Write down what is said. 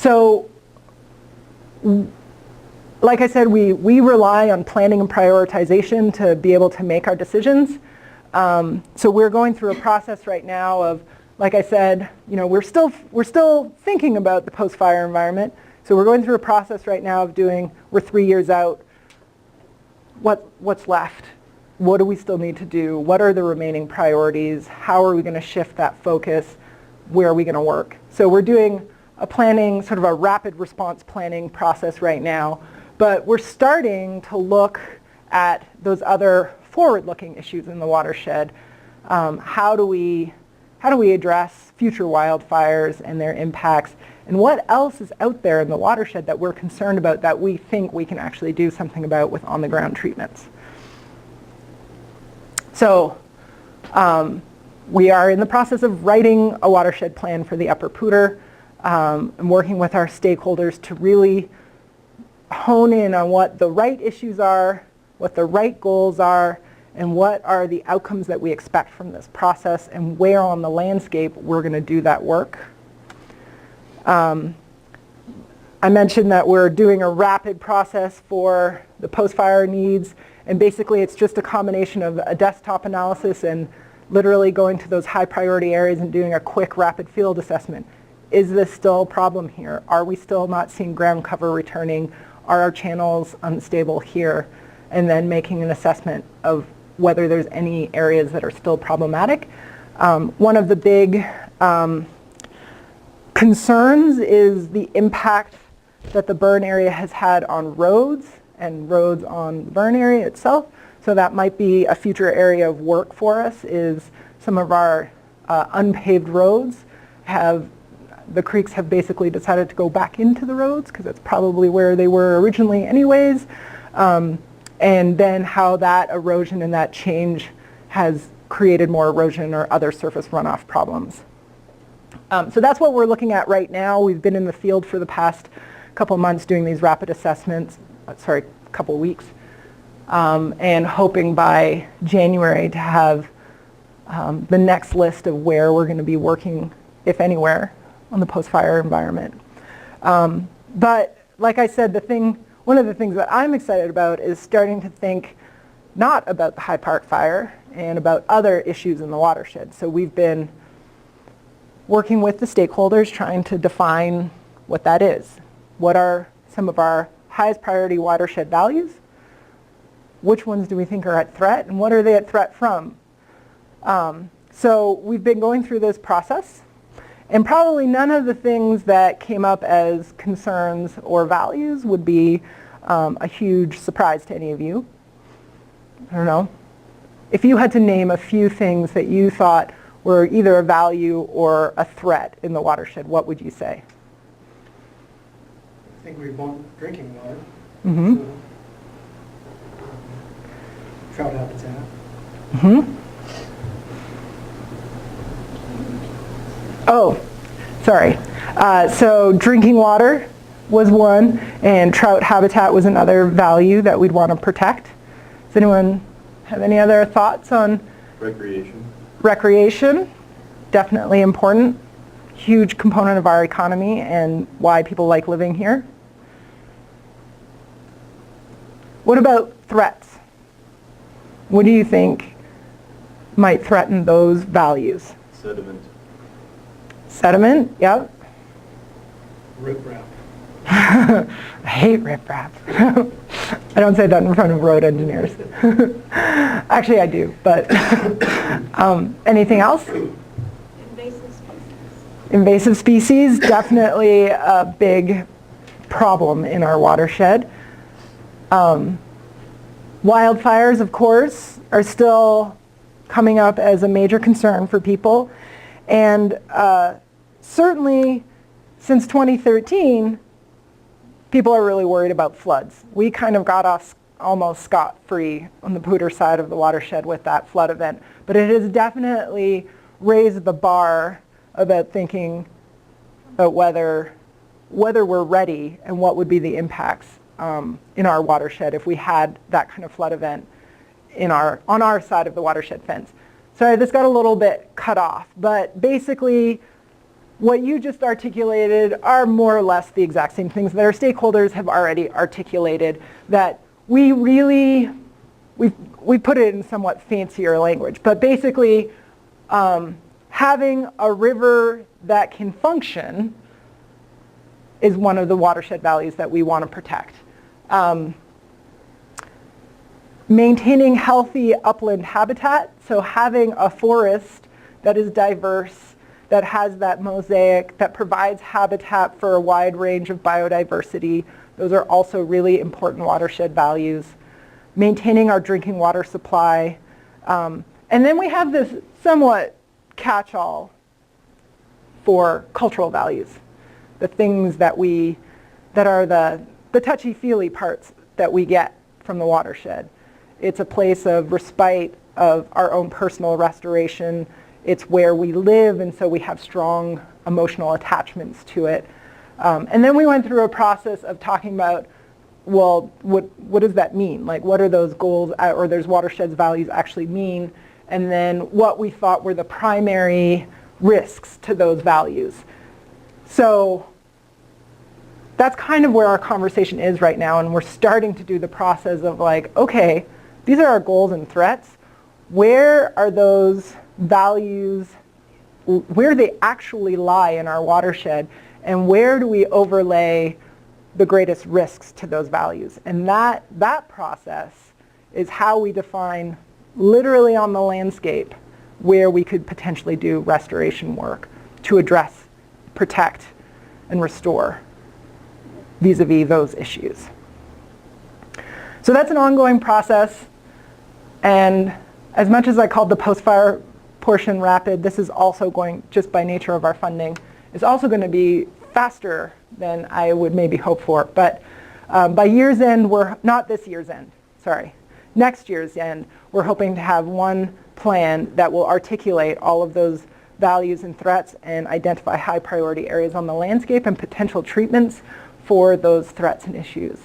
So, like I said, we rely on planning and prioritization to be able to make our decisions. So we're going through a process right now of, like I said, we're still thinking about the post-fire environment. So we're going through a process right now of we're 3 years out. What's left? What do we still need to do? What are the remaining priorities? How are we going to shift that focus? Where are we going to work? So we're doing a planning, sort of a rapid response planning process right now. But we're starting to look at those other forward-looking issues in the watershed. How do we address future wildfires and their impacts? And what else is out there in the watershed that we're concerned about that we think we can actually do something about with on-the-ground treatments? So we are in the process of writing a watershed plan for the Upper Poudre and working with our stakeholders to really hone in on what the right issues are, what the right goals are, and what are the outcomes that we expect from this process, and where on the landscape we're going to do that work. I mentioned that we're doing a rapid process for the post-fire needs, and basically it's just a combination of a desktop analysis and literally going to those high priority areas and doing a quick rapid field assessment. Is this still a problem here? Are we still not seeing ground cover returning? Are our channels unstable here? And then making an assessment of whether there's any areas that are still problematic. One of the big concerns is the impact that the burn area has had on roads and roads on the burn area itself. So that might be a future area of work for us, is some of our unpaved roads the creeks have basically decided to go back into the roads because that's probably where they were originally anyways. And then how that erosion and that change has created more erosion or other surface runoff problems. So that's what we're looking at right now. We've been in the field for the past couple months doing these rapid assessments, couple weeks, and hoping by January to have the next list of where we're going to be working, if anywhere, on the post-fire environment. But like I said, one of the things that I'm excited about is starting to think not about the High Park fire and about other issues in the watershed. So we've been working with the stakeholders trying to define what that is. What are some of our highest priority watershed values? Which ones do we think are at threat, and what are they at threat from? So we've been going through this process, and probably none of the things that came up as concerns or values would be a huge surprise to any of you. I don't know. If you had to name a few things that you thought were either a value or a threat in the watershed, what would you say? I think we want drinking water. Mm-hmm. So, trout habitat. Mm-hmm. Oh, sorry. So drinking water was one, and trout habitat was another value that we'd want to protect. Does anyone have any other thoughts on? Recreation. Recreation, definitely important. Huge component of our economy and why people like living here. What about threats? What do you think might threaten those values? Sediment. Sediment, yep. Riprap. I hate riprap. I don't say that in front of road engineers. Actually, I do, but anything else? Invasive species. Invasive species, definitely a big problem in our watershed. Wildfires, of course, are still coming up as a major concern for people. And certainly since 2013, people are really worried about floods. We kind of got off almost scot-free on the Poudre side of the watershed with that flood event. But it has definitely raised the bar about thinking about whether we're ready and what would be the impacts in our watershed if we had that kind of flood event on our side of the watershed fence. Sorry, this got a little bit cut off, but basically what you just articulated are more or less the exact same things that our stakeholders have already articulated, that we put it in somewhat fancier language, but basically having a river that can function is one of the watershed values that we want to protect. Maintaining healthy upland habitat, so having a forest that is diverse, that has that mosaic, that provides habitat for a wide range of biodiversity. Those are also really important watershed values. Maintaining our drinking water supply. And then we have this somewhat catch-all for cultural values. The things that are the touchy-feely parts that we get from the watershed. It's a place of respite, of our own personal restoration. It's where we live, and so we have strong emotional attachments to it. And then we went through a process of talking about, well, what does that mean? Like, what are those goals or those watersheds values actually mean? And then what we thought were the primary risks to those values. So that's kind of where our conversation is right now, and we're starting to do the process of like, okay, these are our goals and threats. Where are those values, where do they actually lie in our watershed, and where do we overlay the greatest risks to those values? And that process is how we define literally on the landscape where we could potentially do restoration work to address, protect, and restore vis-a-vis those issues. So that's an ongoing process, and as much as I called the post-fire portion rapid, this is also going, just by nature of our funding, is also going to be faster than I would maybe hope for. But by year's end, not this year's end, sorry, next year's end, we're hoping to have one plan that will articulate all of those values and threats and identify high priority areas on the landscape and potential treatments for those threats and issues.